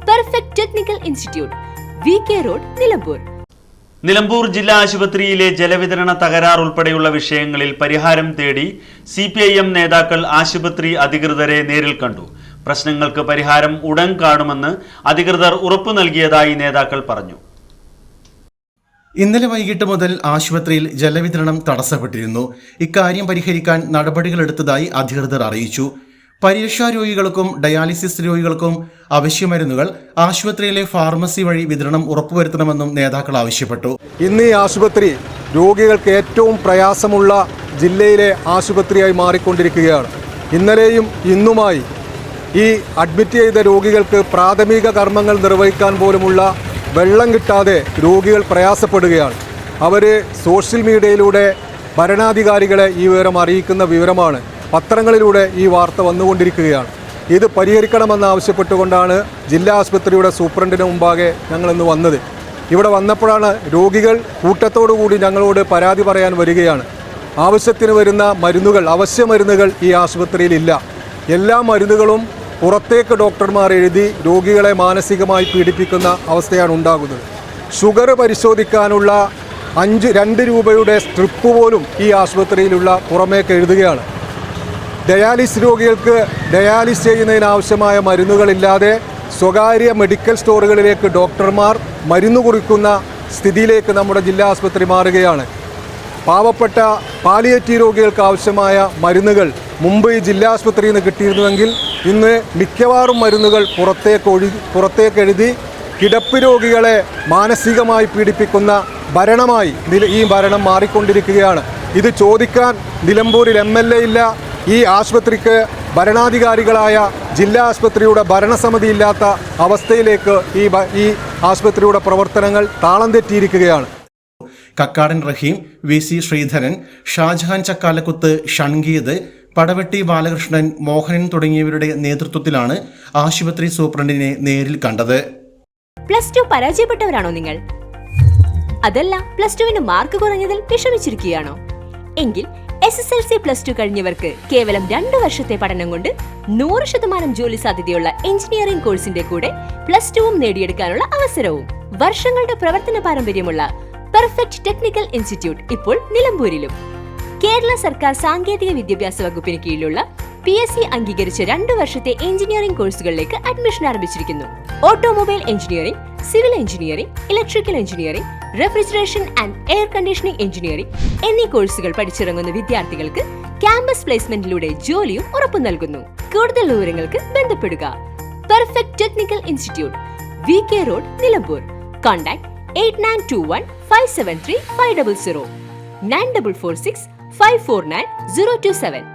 Perfect technical institute, VK road, Nilambur. Nilambur ജില്ലാ ആശുപത്രിയിലെ ജലവിതരണ തകരാർ ഉൾപ്പെടെയുള്ള വിഷയങ്ങളിൽ പരിഹാരം തേടി CPIM നേതാക്കൾ ആശുപത്രി അധികൃതരെ നേരിൽ കണ്ടു. പ്രശ്നങ്ങൾക്ക് പരിഹാരം ഉടൻ കാണുമെന്ന് അധികൃതർ ഉറപ്പു നൽകിയതായി നേതാക്കൾ പറഞ്ഞു. ഇന്നലെ വൈകിട്ട് മുതൽ ആശുപത്രിയിൽ ജലവിതരണം തടസ്സപ്പെട്ടിരുന്നു. ഇക്കാര്യം പരിഹരിക്കാൻ നടപടികളെടുത്തതായി അധികൃതർ അറിയിച്ചു. പരീക്ഷാ രോഗികൾക്കും ഡയാലിസിസ് രോഗികൾക്കും അവശ്യമരുന്നുകൾ ആശുപത്രിയിലെ ഫാർമസി വഴി വിതരണം ഉറപ്പുവരുത്തണമെന്നും നേതാക്കൾ ആവശ്യപ്പെട്ടു. ഇന്ന് ഈ ആശുപത്രി രോഗികൾക്ക് ഏറ്റവും പ്രയാസമുള്ള ജില്ലയിലെ ആശുപത്രിയായി മാറിക്കൊണ്ടിരിക്കുകയാണ്. ഇന്നലെയും ഇന്നുമായി ഈ അഡ്മിറ്റ് ചെയ്ത രോഗികൾക്ക് പ്രാഥമിക കർമ്മങ്ങൾ നിർവഹിക്കാൻ പോലുമുള്ള വെള്ളം കിട്ടാതെ രോഗികൾ പ്രയാസപ്പെടുകയാണ്. അവർ സോഷ്യൽ മീഡിയയിലൂടെ ഭരണാധികാരികളെ ഈ വിവരം അറിയിക്കുന്ന വിവരമാണ്. പത്രങ്ങളിലൂടെ ഈ വാർത്ത വന്നുകൊണ്ടിരിക്കുകയാണ്. ഇത് പരിഹരിക്കണമെന്നാവശ്യപ്പെട്ടുകൊണ്ടാണ് ജില്ലാ ആശുപത്രിയുടെ സൂപ്രണ്ടിന് മുമ്പാകെ ഞങ്ങളിന്ന് വന്നത്. ഇവിടെ വന്നപ്പോഴാണ് രോഗികൾ കൂട്ടത്തോടുകൂടി ഞങ്ങളോട് പരാതി പറയാൻ വരികയാണ്. ആവശ്യത്തിന് വരുന്ന മരുന്നുകൾ, അവശ്യ മരുന്നുകൾ ഈ ആശുപത്രിയിലില്ല. എല്ലാ മരുന്നുകളും പുറത്തേക്ക് ഡോക്ടർമാർ എഴുതി രോഗികളെ മാനസികമായി പീഡിപ്പിക്കുന്ന അവസ്ഥയാണ് ഉണ്ടാകുന്നത്. ഷുഗർ പരിശോധിക്കാനുള്ള 2 രൂപയുടെ സ്ട്രിപ്പ് പോലും ഈ ആശുപത്രിയിലുള്ള പുറമേക്ക് എഴുതുകയാണ്. ഡയാലിസിസ് രോഗികൾക്ക് ഡയാലിസിസ് ചെയ്യുന്നതിനാവശ്യമായ മരുന്നുകളില്ലാതെ സ്വകാര്യ മെഡിക്കൽ സ്റ്റോറുകളിലേക്ക് ഡോക്ടർമാർ മരുന്ന് കുറിക്കുന്ന സ്ഥിതിയിലേക്ക് നമ്മുടെ ജില്ലാ ആശുപത്രി മാറുകയാണ്. പാവപ്പെട്ട പാലിയേറ്റീവ് രോഗികൾക്ക് ആവശ്യമായ മരുന്നുകൾ മുമ്പ് ഈ ജില്ലാ ആശുപത്രിയിൽ നിന്ന് കിട്ടിയിരുന്നുവെങ്കിൽ ഇന്ന് മിക്കവാറും മരുന്നുകൾ പുറത്തേക്ക് എഴുതി കിടപ്പ് രോഗികളെ മാനസികമായി പീഡിപ്പിക്കുന്ന ഭരണമായി ഈ ഭരണം മാറിക്കൊണ്ടിരിക്കുകയാണ്. ഇത് ചോദിക്കാൻ നിലമ്പൂരിൽ MLA ഇല്ല. ഈ ആശുപത്രിക്ക് ഭരണാധികാരികളായ ജില്ലാ ആശുപത്രിയുടെ ഭരണസമിതി ഇല്ലാത്ത അവസ്ഥയിലേക്ക് ഈ ആശുപത്രിയുടെ പ്രവർത്തനങ്ങൾ താളം തെറ്റിയിരിക്കുകയാണ്. കക്കാടൻ റഹീം, VC ശ്രീധരൻ, ഷാജഹാൻ ചക്കാലക്കുത്ത്, ഷൺഗീത്, പടവെട്ടി ബാലകൃഷ്ണൻ, മോഹനൻ തുടങ്ങിയവരുടെ നേതൃത്വത്തിലാണ് ആശുപത്രി സൂപ്രണ്ടിനെ നേരിൽ കണ്ടത്. +2 പരാജയപ്പെട്ടവരാണോ നിങ്ങൾ? അതല്ല +2 മാർക്ക് കുറഞ്ഞതിൽ വിഷമിച്ചിരിക്കുകയാണോ? എങ്കിൽ SSLC +2 കഴിഞ്ഞവർക്ക് കേവലം 2 വർഷത്തെ പഠനം കൊണ്ട് 100% ജോലി സാധ്യതയുള്ള എഞ്ചിനീയറിംഗ് കോഴ്സിന്റെ കൂടെ +2 നേടിയെടുക്കാനുള്ള അവസരവും. വർഷങ്ങളുടെ പ്രവർത്തന പാരമ്പര്യമുള്ള പെർഫെക്റ്റ് ടെക്നിക്കൽ ഇൻസ്റ്റിറ്റ്യൂട്ട് ഇപ്പോൾ നിലമ്പൂരിലും. കേരള സർക്കാർ സാങ്കേതിക വിദ്യാഭ്യാസ വകുപ്പിന് കീഴിലുള്ള PSC അംഗീകരിച്ച 2 വർഷത്തെ എഞ്ചിനീയറിംഗ് കോഴ്സുകളിലേക്ക് അഡ്മിഷൻ ആരംഭിച്ചിരിക്കുന്നു. Automobile engineering, civil engineering, electrical engineering, refrigeration and air conditioning engineering എന്നീ കോഴ്സുകൾ പഠിച്ചിറങ്ങുന്ന വിദ്യാർത്ഥികൾക്ക് ക്യാമ്പസ് പ്ലേസ്മെന്റിലൂടെ ജോലിയും ഉറപ്പു നൽകുന്നു. കൂടുതൽ വിവരങ്ങൾക്ക് ബന്ധപ്പെടുക. Perfect technical institute, VK road, Nilambur. Contact 8921 573 500 9446 549 027.